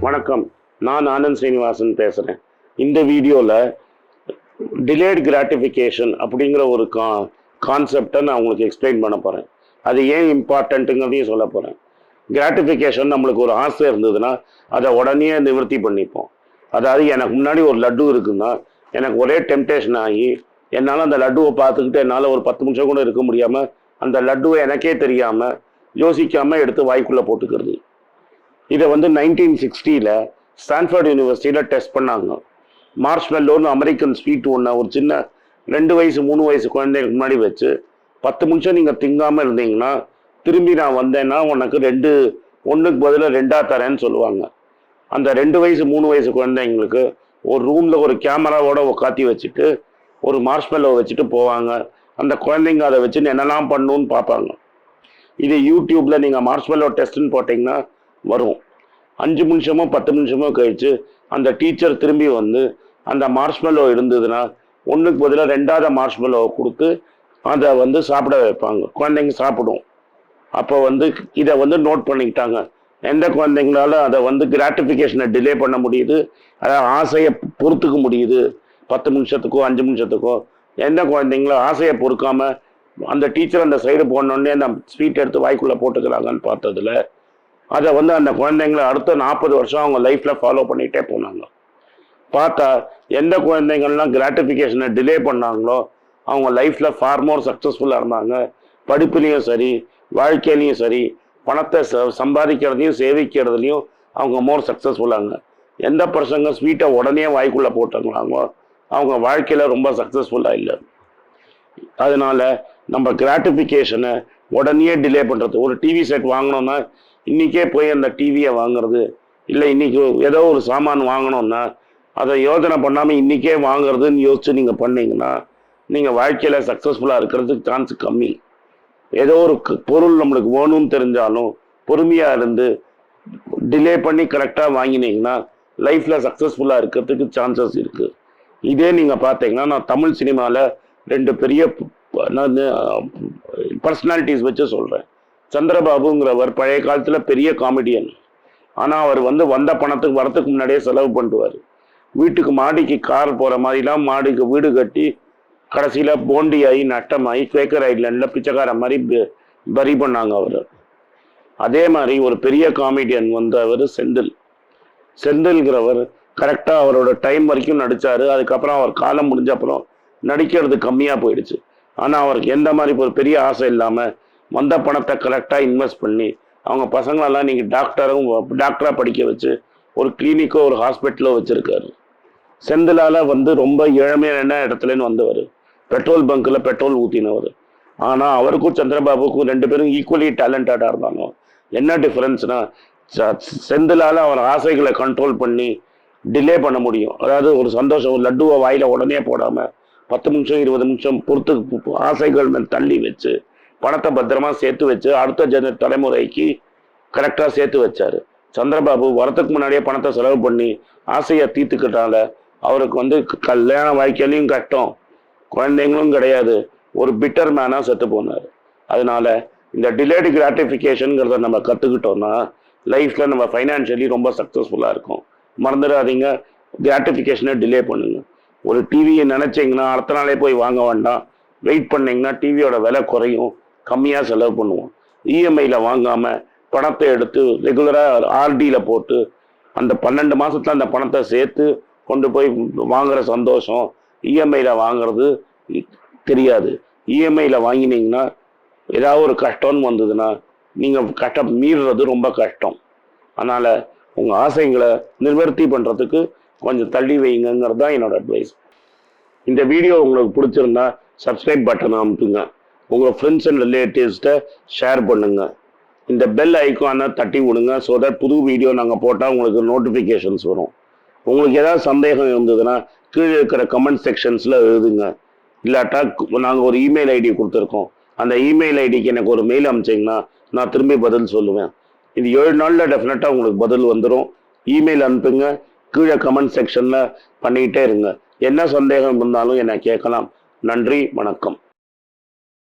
வணக்கம், நான் ஆனந்த் ஸ்ரீனிவாசன் பேசுகிறேன். இந்த வீடியோவில் டிலேட் கிராட்டிஃபிகேஷன் அப்படிங்கிற ஒரு கான்செப்டை நான் உங்களுக்கு எக்ஸ்பிளைன் பண்ண போகிறேன். அது ஏன் இம்பார்ட்டண்ட்டுங்கிறதையும் சொல்ல போகிறேன். கிராட்டிஃபிகேஷன் நம்மளுக்கு ஒரு ஆசை இருந்ததுன்னா அதை உடனே நிவர்த்தி பண்ணிப்போம். அதாவது எனக்கு முன்னாடி ஒரு லட்டு இருக்குன்னா எனக்கு ஒரே டெம்டேஷன் ஆகி என்னால் அந்த லட்டுவை பார்த்துக்கிட்டு என்னால் ஒரு 10 நிமிஷம் கூட இருக்க முடியாமல் அந்த லட்டுவை எனக்கே தெரியாமல் யோசிக்காமல் எடுத்து வாய்க்குள்ளே போட்டுக்கிறது. இதை 1960 ஸ்டான்ஃபோர்ட் யூனிவர்சிட்டியில் டெஸ்ட் பண்ணாங்க. மார்ஷ்மெல்லோன்னு அமெரிக்கன் ஸ்வீட் ஒன்று ஒரு சின்ன 2 வயசு 3 வயசு குழந்தைங்களுக்கு முன்னாடி வச்சு 10 நிமிஷம் நீங்கள் திங்காமல் இருந்தீங்கன்னா திரும்பி நான் வந்தேன்னா உனக்கு 1க்கு பதிலாக 2 தரேன்னு சொல்லுவாங்க. அந்த 2 வயசு 3 வயசு குழந்தைங்களுக்கு ஒரு ரூமில் ஒரு கேமராவோட உட்காத்தி வச்சுட்டு ஒரு மார்ஷ்மெல்லோ வச்சுட்டு போவாங்க. அந்த குழந்தைங்க அதை வச்சு என்னெல்லாம் பண்ணணும்னு பார்ப்பாங்க. இது யூடியூப்பில் நீங்கள் மார்ஷ்மெல்லோ டெஸ்ட்டுன்னு போட்டிங்கன்னா வரும். 5 நிமிஷமோ 10 நிமிஷமோ கழிச்சு அந்த டீச்சர் திரும்பி வந்து அந்த மார்ஷ்மெல்லோ இருந்ததுன்னா 1க்கு பதிலாக 2வது மார்ஷ்மெல்லோவை கொடுத்து அதை சாப்பிட வைப்பாங்க. குழந்தைங்க சாப்பிடும். அப்போ இதை நோட் பண்ணிக்கிட்டாங்க. எந்த குழந்தைங்களால அதை கிராட்டிஃபிகேஷனை டிலே பண்ண முடியுது, அதாவது ஆசையை பொறுத்துக்க முடியுது 10 நிமிஷத்துக்கோ 5 நிமிஷத்துக்கோ, எந்த குழந்தைங்களோ ஆசையை பொறுக்காம அந்த டீச்சர் அந்த சைடு போனோடனே அந்த ஸ்வீட் எடுத்து வாய்க்குள்ளே போட்டுக்கிறாங்கன்னு பார்த்ததுல அதை அந்த குழந்தைங்களை அடுத்த 40 வருஷம் அவங்க லைஃப்பில் ஃபாலோ பண்ணிகிட்டே போனாங்க. பார்த்தா எந்த குழந்தைங்கள்லாம் கிராட்டிஃபிகேஷனை டிலே பண்ணாங்களோ அவங்க லைஃப்பில் ஃபார் மோர் சக்ஸஸ்ஃபுல்லாக இருந்தாங்க. படிப்புலேயும் சரி, வாழ்க்கையிலையும் சரி, பணத்தை சம்பாதிக்கிறதையும் சேவிக்கிறதுலையும் அவங்க மோர் சக்ஸஸ்ஃபுல்லாங்க. எந்த பர்சங்க ஸ்வீட்டை உடனே வாய்க்குள்ளே போட்டாங்களாங்களோ அவங்க வாழ்க்கையில் ரொம்ப சக்ஸஸ்ஃபுல்லாக இல்லை. அதனால நம்ம கிராட்டிஃபிகேஷனை உடனே டிலே பண்ணுறது. ஒரு டிவி செட் வாங்கினோன்னா இன்றைக்கே போய் அந்த டிவியை வாங்குறது, இல்லை இன்றைக்கி ஏதோ ஒரு சாமான் வாங்கினோன்னா அதை யோசனை பண்ணாமல் இன்றைக்கே வாங்குறதுன்னு யோசிச்சு நீங்கள் பண்ணீங்கன்னா நீங்கள் வாழ்க்கையில் சக்ஸஸ்ஃபுல்லாக இருக்கிறதுக்கு சான்ஸ் கம்மி. ஏதோ ஒரு பொருள் நம்மளுக்கு வேணும்னு தெரிஞ்சாலும் பொறுமையாக இருந்து டிலே பண்ணி கரெக்டாக வாங்கினீங்கன்னா லைஃப்பில் சக்ஸஸ்ஃபுல்லாக இருக்கிறதுக்கு சான்சஸ் இருக்குது. இதே நீங்கள் பார்த்தீங்கன்னா நான் தமிழ் சினிமாவில் 2 பெரிய பர்சனாலிட்டிஸ் வச்சு சொல்கிறேன். சந்திரபாபுங்கிறவர் பழைய காலத்தில் பெரிய காமெடியன். ஆனால் அவர் வந்த பணத்துக்கு வரத்துக்கு முன்னாடியே செலவு பண்ணிடுவார். வீட்டுக்கு மாடிக்கு கார் போகிற மாதிரிலாம் மாடிக்கு வீடு கட்டி கடைசியில் போண்டியாகி நட்டமாகி குவேக்கர் ஐட்லேண்டில் பிச்சைக்கார மாதிரி பரி பண்ணாங்க அவர். அதே மாதிரி ஒரு பெரிய காமெடியன் அவர் செந்தில்கிறவர் கரெக்டாக அவரோட டைம் வரைக்கும் நடித்தார். அதுக்கப்புறம் அவர் காலம் முடிஞ்ச அப்புறம் நடிக்கிறது கம்மியாக போயிடுச்சு. ஆனால் அவருக்கு எந்த மாதிரி ஒரு பெரிய ஆசை இல்லாமல் வந்த பணத்தை கரெக்டாக இன்வெஸ்ட் பண்ணி அவங்க பசங்களெல்லாம் நீங்கள் டாக்டராக படிக்க வச்சு ஒரு கிளினிக்கோ ஒரு ஹாஸ்பிட்டலோ வச்சுருக்காரு. செந்திலால் ரொம்ப ஏழ்மையான இடத்துலன்னு வந்தவர். பெட்ரோல் பங்க்கில் பெட்ரோல் ஊற்றினவர். ஆனால் அவருக்கும் சந்திரபாபுக்கும் 2 பேரும் ஈக்குவலி டேலண்டடாக இருந்தாங்க. என்ன டிஃப்ரென்ஸ்னால் செந்திலால் அவர் ஆசைகளை கண்ட்ரோல் பண்ணி டிலே பண்ண முடியும். அதாவது ஒரு சந்தோஷம், ஒரு லட்டுவை வாயில் உடனே போடாமல் 10 நிமிஷம் 20 நிமிஷம் பொறுத்து ஆசைகள் மேல் தள்ளி வச்சு பணத்தை பத்திரமா சேர்த்து வச்சு அடுத்த தலைமுறைக்கு கரெக்டாக சேர்த்து வச்சார். சந்திரபாபு வரத்துக்கு முன்னாடியே பணத்தை செலவு பண்ணி ஆசையை தீர்த்துக்கிட்டால அவருக்கு கல்யாண வாழ்க்கையிலையும் கஷ்டம், குழந்தைங்களும் கிடையாது, ஒரு பிட்டர் மேனாக செத்து போனார். அதனால இந்த டிலேடு கிராட்டிஃபிகேஷனுங்கிறத நம்ம கற்றுக்கிட்டோம்னா லைஃப்பில் நம்ம ஃபைனான்ஷியலி ரொம்ப சக்ஸஸ்ஃபுல்லாக இருக்கும். மறந்துடாதீங்க, கிராட்டிஃபிகேஷனை டிலே பண்ணுங்க. ஒரு டிவியை நினச்சிங்கன்னா அடுத்த நாளே போய் வாங்க வேண்டாம். வெயிட் பண்ணிங்கன்னா டிவியோட விலை குறையும், கம்மியாக செலவு பண்ணுவோம். இஎம்ஐயில் வாங்காமல் பணத்தை எடுத்து ரெகுலராக ஆர்டியில் போட்டு அந்த 12 மாதத்தில் அந்த பணத்தை சேர்த்து கொண்டு போய் வாங்குகிற சந்தோஷம் இஎம்ஐயில் வாங்குறது தெரியாது. இஎம்ஐயில் வாங்கினீங்கன்னா ஏதாவது ஒரு கஷ்டம்னு வந்ததுன்னா நீங்கள் கஷ்டம் மீறுறது ரொம்ப கஷ்டம். அதனால் உங்கள் ஆசைங்களை நிவர்த்தி பண்ணுறதுக்கு கொஞ்சம் தள்ளி வைங்கிறது தான் என்னோட அட்வைஸ். இந்த வீடியோ உங்களுக்கு பிடிச்சிருந்தா சப்ஸ்கிரைப் பட்டனை அமுத்துங்க. உங்கள் ஃப்ரெண்ட்ஸ் அண்ட் ரிலேட்டிவ்ஸ்கிட்ட ஷேர் பண்ணுங்கள். இந்த பெல் ஐக்கானை தட்டி விடுங்க. ஸோ தட் புது வீடியோ நாங்கள் போட்டால் உங்களுக்கு நோட்டிஃபிகேஷன்ஸ் வரும். உங்களுக்கு ஏதாவது சந்தேகம் இருந்ததுன்னா கீழே இருக்கிற கமெண்ட் செக்ஷன்ஸில் எழுதுங்க. இல்லாட்டா நாங்கள் ஒரு இமெயில் ஐடி கொடுத்துருக்கோம். அந்த இமெயில் ஐடிக்கு எனக்கு ஒரு மெயில் அனுப்பிச்சிங்கன்னா நான் திரும்பி பதில் சொல்லுவேன். இது 7 நாளில் டெஃபினட்டாக உங்களுக்கு பதில் வந்துடும். இமெயில் அனுப்புங்க. கீழே கமெண்ட் செக்ஷனில் பண்ணிக்கிட்டே இருங்க. என்ன சந்தேகம் இருந்தாலும் என்னை கேட்கலாம். நன்றி, வணக்கம்.